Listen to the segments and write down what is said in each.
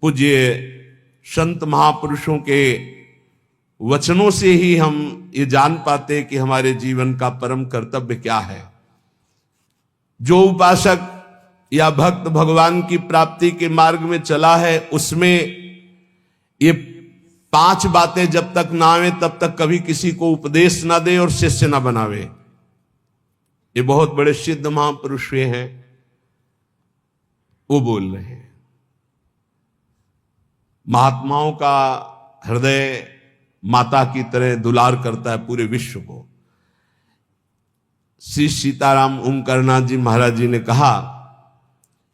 पूज्य संत महापुरुषों के वचनों से ही हम ये जान पाते कि हमारे जीवन का परम कर्तव्य क्या है। जो उपासक या भक्त भगवान की प्राप्ति के मार्ग में चला है, उसमें ये 5 बातें जब तक ना आवे तब तक कभी किसी को उपदेश ना दे और शिष्य ना बनावे। ये बहुत बड़े सिद्ध महापुरुष हैं, वो बोल रहे हैं। महात्माओं का हृदय माता की तरह दुलार करता है पूरे विश्व को। श्री सीताराम ओमकारनाथ जी महाराज जी ने कहा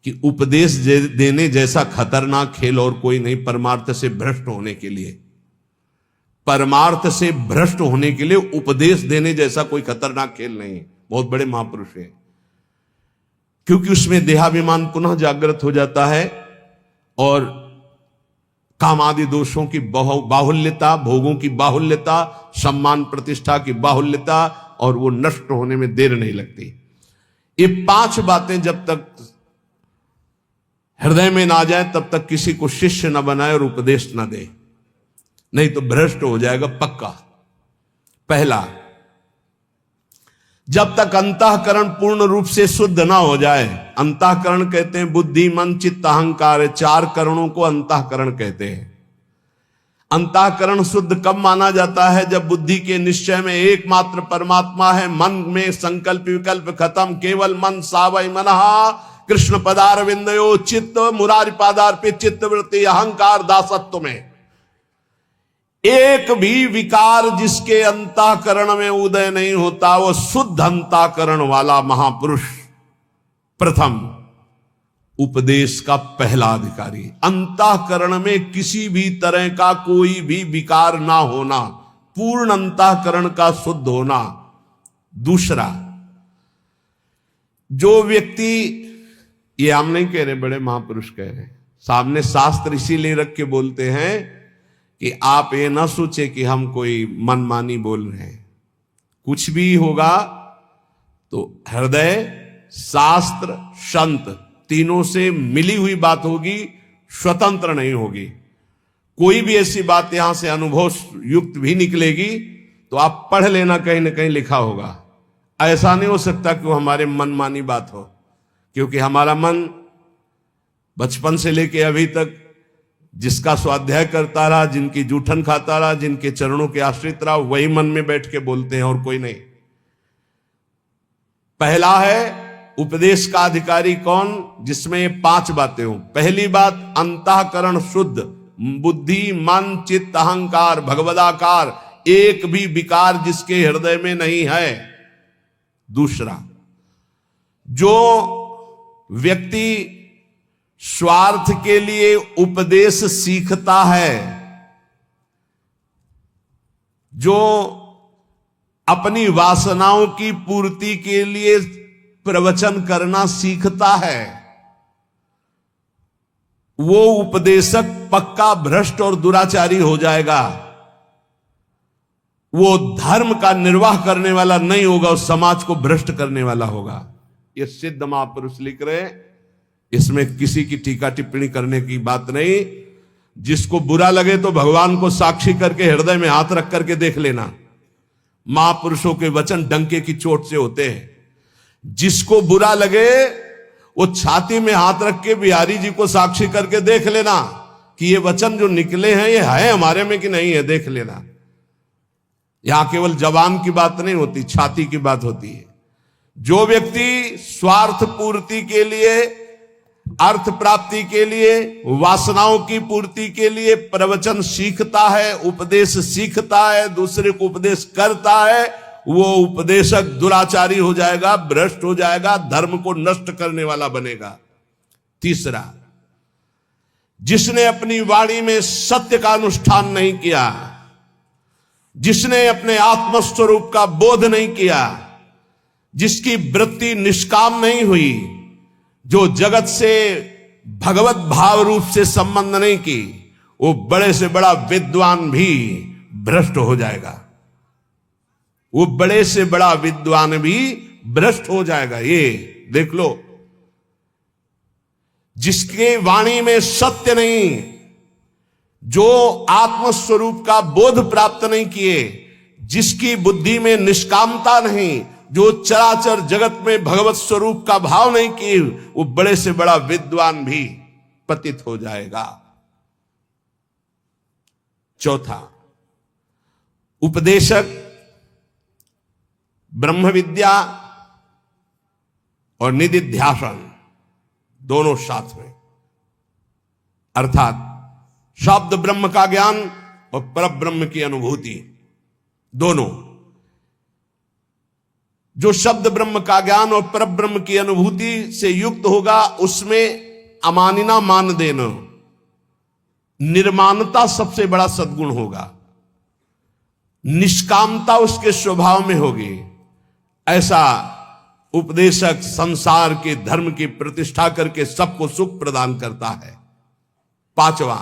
कि उपदेश देने जैसा खतरनाक खेल और कोई नहीं परमार्थ से भ्रष्ट होने के लिए। परमार्थ से भ्रष्ट होने के लिए उपदेश देने जैसा कोई खतरनाक खेल नहीं। बहुत बड़े महापुरुष हैं, क्योंकि उसमें देहाभिमान पुनः जागृत हो जाता है और काम आदि दोषों की बाहुल्यता, भोगों की बाहुल्यता, सम्मान प्रतिष्ठा की बाहुल्यता, और वो नष्ट होने में देर नहीं लगती। ये 5 बातें जब तक हृदय में ना जाए तब तक किसी को शिष्य न बनाए और उपदेश न दे, नहीं तो भ्रष्ट हो जाएगा पक्का। पहला, जब तक अंतःकरण पूर्ण रूप से शुद्ध ना हो जाए। अंतःकरण कहते हैं बुद्धि, मन, चित्त, अहंकार, 4 करणों को अंतःकरण कहते हैं। अंतःकरण शुद्ध कब माना जाता है? जब बुद्धि के निश्चय में एकमात्र परमात्मा है, मन में संकल्प विकल्प खत्म, केवल मन सावय मनहा कृष्ण पदारविंदयो चित्त मुरारी पादार्पित चित्त वृत्ति अहंकार दासत्व में एक भी विकार जिसके अंतःकरण में उदय नहीं होता, वो शुद्ध अंतःकरण वाला महापुरुष प्रथम उपदेश का पहला अधिकारी। अंतःकरण में किसी भी तरह का कोई भी विकार ना होना, पूर्ण अंतःकरण का शुद्ध होना। दूसरा, जो व्यक्ति, ये हम नहीं कह रहे, बड़े महापुरुष कह रहे हैं, सामने शास्त्र इसीलिए रख के बोलते हैं कि आप ये ना सोचे कि हम कोई मनमानी बोल रहे हैं। कुछ भी होगा तो हृदय, शास्त्र, संत तीनों से मिली हुई बात होगी, स्वतंत्र नहीं होगी। कोई भी ऐसी बात यहां से अनुभव युक्त भी निकलेगी तो आप पढ़ लेना, कहीं ना कहीं लिखा होगा। ऐसा नहीं हो सकता कि वो हमारे मनमानी बात हो, क्योंकि हमारा मन बचपन से लेके अभी तक जिसका स्वाध्याय करता रहा, जिनकी जूठन खाता रहा, जिनके चरणों के आश्रित रहा, वही मन में बैठ के बोलते हैं और कोई नहीं। पहला है उपदेश का अधिकारी कौन? जिसमें 5 बातें हो। पहली बात, अंतःकरण शुद्ध, बुद्धि, मन, चित्त, अहंकार, भगवदाकार, एक भी विकार जिसके हृदय में नहीं है। दूसरा, जो व्यक्ति स्वार्थ के लिए उपदेश सीखता है, जो अपनी वासनाओं की पूर्ति के लिए प्रवचन करना सीखता है, वो उपदेशक पक्का भ्रष्ट और दुराचारी हो जाएगा। वो धर्म का निर्वाह करने वाला नहीं होगा, उस समाज को भ्रष्ट करने वाला होगा। ये सिद्ध महापुरुष लिख रहे हैं, इसमें किसी की टीका टिप्पणी करने की बात नहीं। जिसको बुरा लगे तो भगवान को साक्षी करके हृदय में हाथ रख करके देख लेना। महापुरुषों के वचन डंके की चोट से होते हैं। जिसको बुरा लगे वो छाती में हाथ रख के बिहारी जी को साक्षी करके देख लेना कि ये वचन जो निकले हैं ये है हमारे में कि नहीं है, देख लेना। यहां केवल जबान की बात नहीं होती, छाती की बात होती है। जो व्यक्ति स्वार्थ पूर्ति के लिए, अर्थ प्राप्ति के लिए, वासनाओं की पूर्ति के लिए प्रवचन सीखता है, उपदेश सीखता है, दूसरे को उपदेश करता है, वो उपदेशक दुराचारी हो जाएगा, भ्रष्ट हो जाएगा, धर्म को नष्ट करने वाला बनेगा। तीसरा, जिसने अपनी वाणी में सत्य का अनुष्ठान नहीं किया, जिसने अपने आत्मस्वरूप का बोध नहीं किया, जिसकी वृत्ति निष्काम नहीं हुई, जो जगत से भगवत भाव रूप से संबंध नहीं की, वो बड़े से बड़ा विद्वान भी भ्रष्ट हो जाएगा। वो बड़े से बड़ा विद्वान भी भ्रष्ट हो जाएगा। ये देख लो, जिसके वाणी में सत्य नहीं, जो आत्मस्वरूप का बोध प्राप्त नहीं किए, जिसकी बुद्धि में निष्कामता नहीं, जो चराचर जगत में भगवत स्वरूप का भाव नहीं किए, वो बड़े से बड़ा विद्वान भी पतित हो जाएगा। चौथा, उपदेशक ब्रह्म विद्या और निदिध्यासन दोनों साथ में, अर्थात शब्द ब्रह्म का ज्ञान और परब्रह्म की अनुभूति दोनों। जो शब्द ब्रह्म का ज्ञान और परब्रह्म की अनुभूति से युक्त होगा, उसमें अमानिना मान देना, निर्माणता सबसे बड़ा सद्गुण होगा, निष्कामता उसके स्वभाव में होगी। ऐसा उपदेशक संसार के धर्म की प्रतिष्ठा करके सबको सुख प्रदान करता है। पांचवा,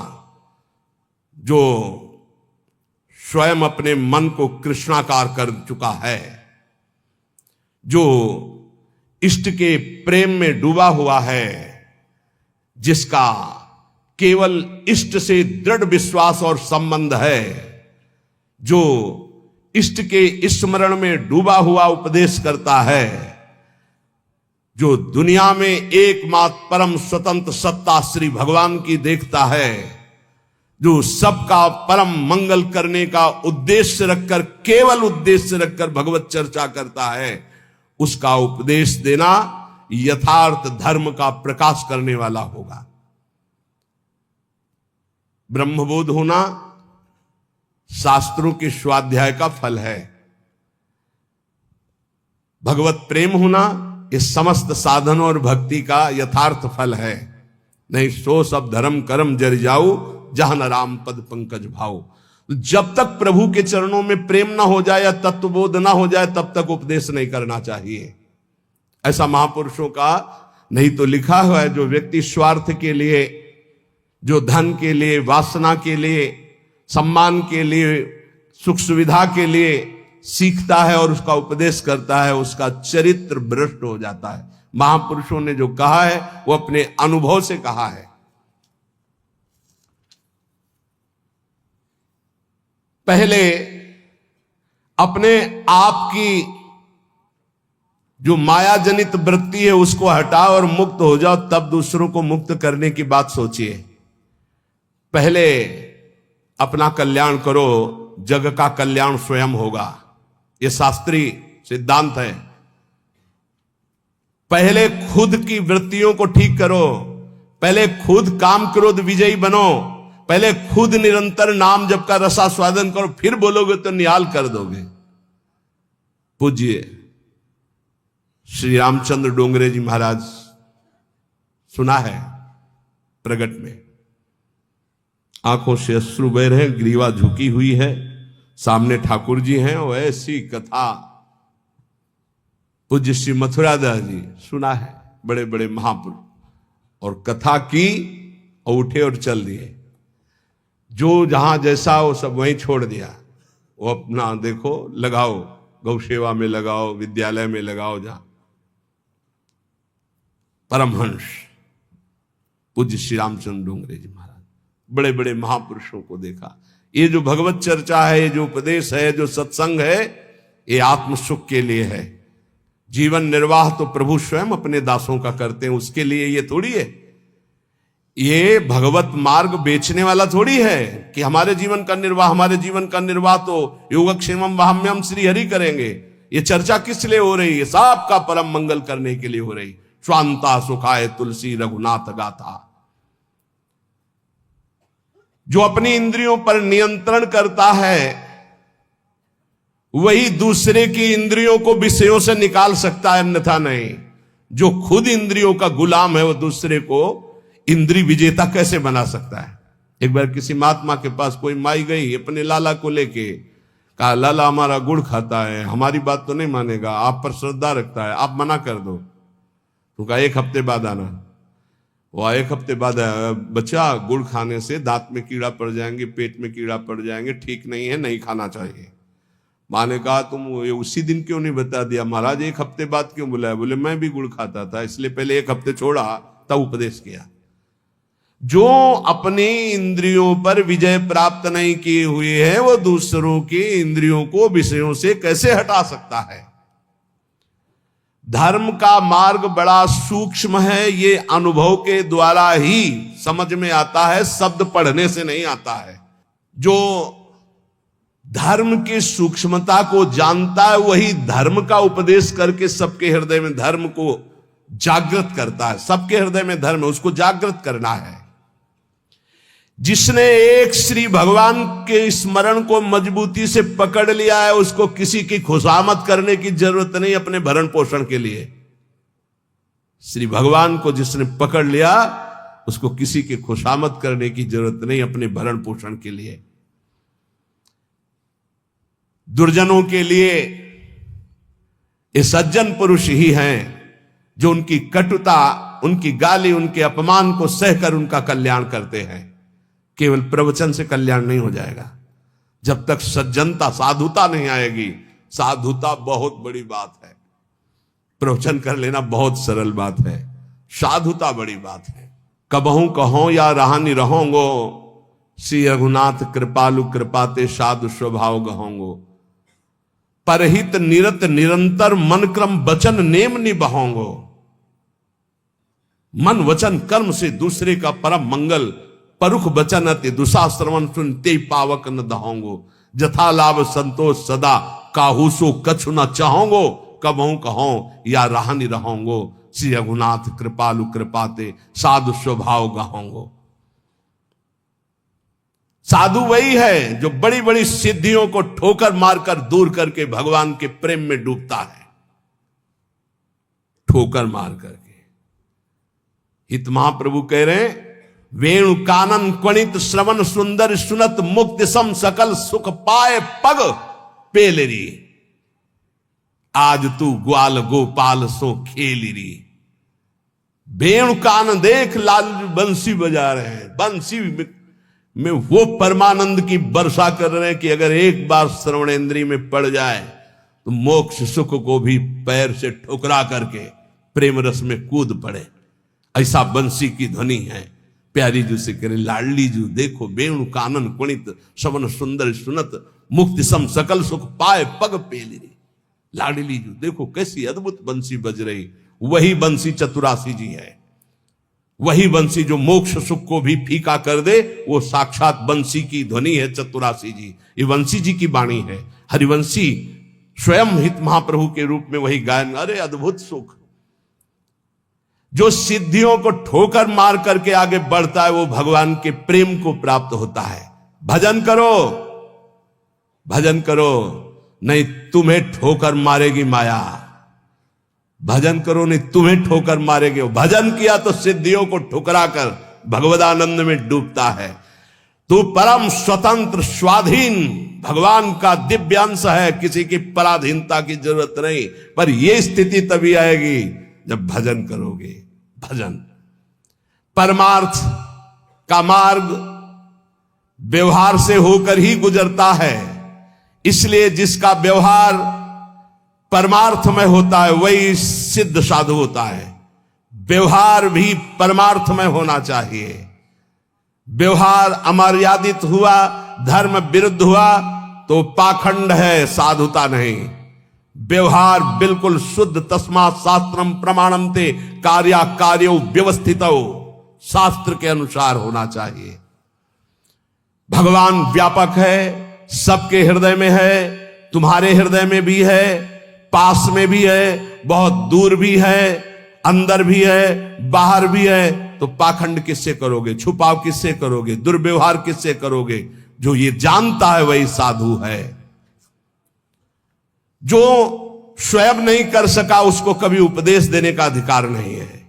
जो स्वयं अपने मन को कृष्णाकार कर चुका है, जो इष्ट के प्रेम में डूबा हुआ है, जिसका केवल इष्ट से दृढ़ विश्वास और संबंध है, जो इष्ट के स्मरण में डूबा हुआ उपदेश करता है, जो दुनिया में एकमात्र परम स्वतंत्र सत्ता श्री भगवान की देखता है, जो सबका परम मंगल करने का उद्देश्य रखकर, केवल उद्देश्य रखकर भगवत चर्चा करता है, उसका उपदेश देना यथार्थ धर्म का प्रकाश करने वाला होगा। ब्रह्मबोध होना शास्त्रों के स्वाध्याय का फल है। भगवत प्रेम होना इस समस्त साधनों और भक्ति का यथार्थ फल है। नहीं सो सब धर्म कर्म जर जाऊ, जहां न राम पद पंकज भाव। जब तक प्रभु के चरणों में प्रेम ना हो जाए या तत्वबोध ना हो जाए, तब तक उपदेश नहीं करना चाहिए। ऐसा महापुरुषों का नहीं तो लिखा हुआ है, जो व्यक्ति स्वार्थ के लिए, जो धन के लिए, वासना के लिए, सम्मान के लिए, सुख सुविधा के लिए सीखता है और उसका उपदेश करता है, उसका चरित्र भ्रष्ट हो जाता है। महापुरुषों ने जो कहा है वो अपने अनुभव से कहा है। पहले अपने आप की जो माया जनित वृत्ति है उसको हटाओ और मुक्त हो जाओ, तब दूसरों को मुक्त करने की बात सोचिए। पहले अपना कल्याण करो, जग का कल्याण स्वयं होगा। यह शास्त्रीय सिद्धांत है। पहले खुद की वृत्तियों को ठीक करो, पहले खुद काम क्रोध विजयी बनो, पहले खुद निरंतर नाम जप का रसास्वादन करो, फिर बोलोगे तो निहाल कर दोगे। पूज्य श्री रामचंद्र डोंगरे जी महाराज, सुना है प्रगट में, आंखों से अश्रु बह रहे हैं, ग्रीवा झुकी हुई है, सामने ठाकुर जी हैं, और ऐसी कथा पूज्य श्री मथुरादास जी, सुना है, बड़े बड़े महापुरुष, और कथा की और उठे और चल दिए। जो जहां जैसा वो सब वहीं छोड़ दिया। वो अपना देखो, लगाओ, गौ सेवा में लगाओ, विद्यालय में लगाओ, जहां परमहंस पूज्य श्री रामचंद्र डोंगरे जी महाराज, बड़े बड़े महापुरुषों को देखा। ये जो भगवत चर्चा है, ये जो उपदेश है, जो सत्संग है, ये आत्म सुख के लिए है। जीवन निर्वाह तो प्रभु स्वयं अपने दासों का करते हैं, उसके लिए ये थोड़ी है। ये भगवत मार्ग बेचने वाला थोड़ी है कि हमारे जीवन का निर्वाह तो योगक्षेमम वाहम्यम श्री हरि करेंगे। ये चर्चा किस लिए हो रही है? सबका परम मंगल करने के लिए हो रही। स्वांता सुखाय तुलसी रघुनाथ गाथा। जो अपनी इंद्रियों पर नियंत्रण करता है, वही दूसरे की इंद्रियों को विषयों से निकाल सकता है, अन्यथा नहीं। जो खुद इंद्रियों का गुलाम है, वो दूसरे को इंद्री विजेता कैसे बना सकता है? एक बार किसी महात्मा के पास कोई माई गई अपने लाला को लेके, कहा लाला हमारा गुड़ खाता है, हमारी बात तो नहीं मानेगा, आप पर श्रद्धा रखता है, आप मना कर दो। तो कहा 1 हफ्ते बाद आना। वो 1 हफ्ते बाद आया, बच्चा गुड़ खाने से दांत में कीड़ा पड़ जाएंगे, पेट में कीड़ा पड़ जाएंगे, ठीक नहीं है, नहीं खाना चाहिए। माँ ने कहा तुम उसी दिन क्यों नहीं बता दिया? महाराज 1 हफ्ते बाद क्यों बुलाया? बोले मैं भी गुड़ खाता था, इसलिए पहले 1 हफ्ते छोड़ा, तब उपदेश किया। जो अपनी इंद्रियों पर विजय प्राप्त नहीं किए हुए है वो दूसरों की इंद्रियों को विषयों से कैसे हटा सकता है। धर्म का मार्ग बड़ा सूक्ष्म है, ये अनुभव के द्वारा ही समझ में आता है, शब्द पढ़ने से नहीं आता है। जो धर्म की सूक्ष्मता को जानता है वही धर्म का उपदेश करके सबके हृदय में धर्म को जागृत करता है। सबके हृदय में धर्म है, उसको जागृत करना है। जिसने एक श्री भगवान के स्मरण को मजबूती से पकड़ लिया है उसको किसी की खुशामद करने की जरूरत नहीं अपने भरण पोषण के लिए। श्री भगवान को जिसने पकड़ लिया उसको किसी की खुशामद करने की जरूरत नहीं अपने भरण पोषण के लिए। दुर्जनों के लिए ये सज्जन पुरुष ही हैं जो उनकी कटुता, उनकी गाली, उनके अपमान को सहकर उनका कल्याण करते हैं। केवल प्रवचन से कल्याण नहीं हो जाएगा जब तक सज्जनता, साधुता नहीं आएगी। साधुता बहुत बड़ी बात है, प्रवचन कर लेना बहुत सरल बात है, साधुता बड़ी बात है। कबहू कहो या रहानी रहोंगो, श्री रघुनाथ कृपालु कृपाते साधु स्वभाव गहोंगो। परहित निरत निरंतर मन क्रम वचन नेम निभाओंगो। मन वचन कर्म से दूसरे का परम मंगल, परुख बचन अति दुशाश्रवण सुनते पावक न दहोंगो। जथा लाभ संतोष सदा काहूसो कछु न चाहोंगो। कबहू कहो या रहानी रहोंगो, श्री रघुनाथ कृपालु कृपाते साधु स्वभाव गहोंगो। साधु वही है जो बड़ी बड़ी सिद्धियों को ठोकर मारकर दूर करके भगवान के प्रेम में डूबता है, ठोकर मार करके। हित महाप्रभु कह रहे हैं, वेणु कानन क्वणित श्रवण सुंदर सुनत मुक्ति सम सकल सुख पाए पग पेलरी। आज तू ग्वाल गोपाल सो खेलरी। वेणु कान देख लाल बंसी बजा रहे हैं, बंसी में वो परमानंद की वर्षा कर रहे हैं कि अगर एक बार श्रवणेंद्रिय में पड़ जाए तो मोक्ष सुख को भी पैर से ठुकरा करके प्रेम रस में कूद पड़े। ऐसा बंसी की ध्वनि है। प्यारी जू से करे, लाडली जू देखो वेणु कानन कुणित श्रवण सुंदर सुनत मुक्ति सम सकल सुख पाए पग पेलरी। लाडली जू देखो कैसी अद्भुत बंसी बज रही। वही बंसी चतुरासी जी है, वही बंसी जो मोक्ष सुख को भी फीका कर दे, वो साक्षात बंसी की ध्वनि है चतुरासी जी। ये बंसी जी की वाणी है। हरिवंशी स्वयं हित महाप्रभु के रूप में वही गायन। अरे अद्भुत सुख जो सिद्धियों को ठोकर मार करके आगे बढ़ता है वो भगवान के प्रेम को प्राप्त होता है। भजन करो, भजन करो, नहीं तुम्हें ठोकर मारेगी माया। भजन करो, नहीं तुम्हें ठोकर मारेगी। भजन किया तो सिद्धियों को ठुकरा कर भगवदानंद में डूबता है। तू परम स्वतंत्र स्वाधीन भगवान का दिव्य अंश है, किसी की पराधीनता की जरूरत नहीं। पर यह स्थिति तभी आएगी जब भजन करोगे। भजन परमार्थ का मार्ग व्यवहार से होकर ही गुजरता है, इसलिए जिसका व्यवहार परमार्थ में होता है वही सिद्ध साधु होता है। व्यवहार भी परमार्थ में होना चाहिए। व्यवहार अमर्यादित हुआ, धर्म विरुद्ध हुआ तो पाखंड है, साधुता नहीं। व्यवहार बिल्कुल शुद्ध, तस्मात् शास्त्रम प्रमाणम ते कार्या कार्यो व्यवस्थितो, शास्त्र के अनुसार होना चाहिए। भगवान व्यापक है, सबके हृदय में है, तुम्हारे हृदय में भी है, पास में भी है, बहुत दूर भी है, अंदर भी है, बाहर भी है। तो पाखंड किससे करोगे, छुपाव किससे करोगे, दुर्व्यवहार किससे करोगे? जो ये जानता है वही साधु है। जो स्वयं नहीं कर सका उसको कभी उपदेश देने का अधिकार नहीं है।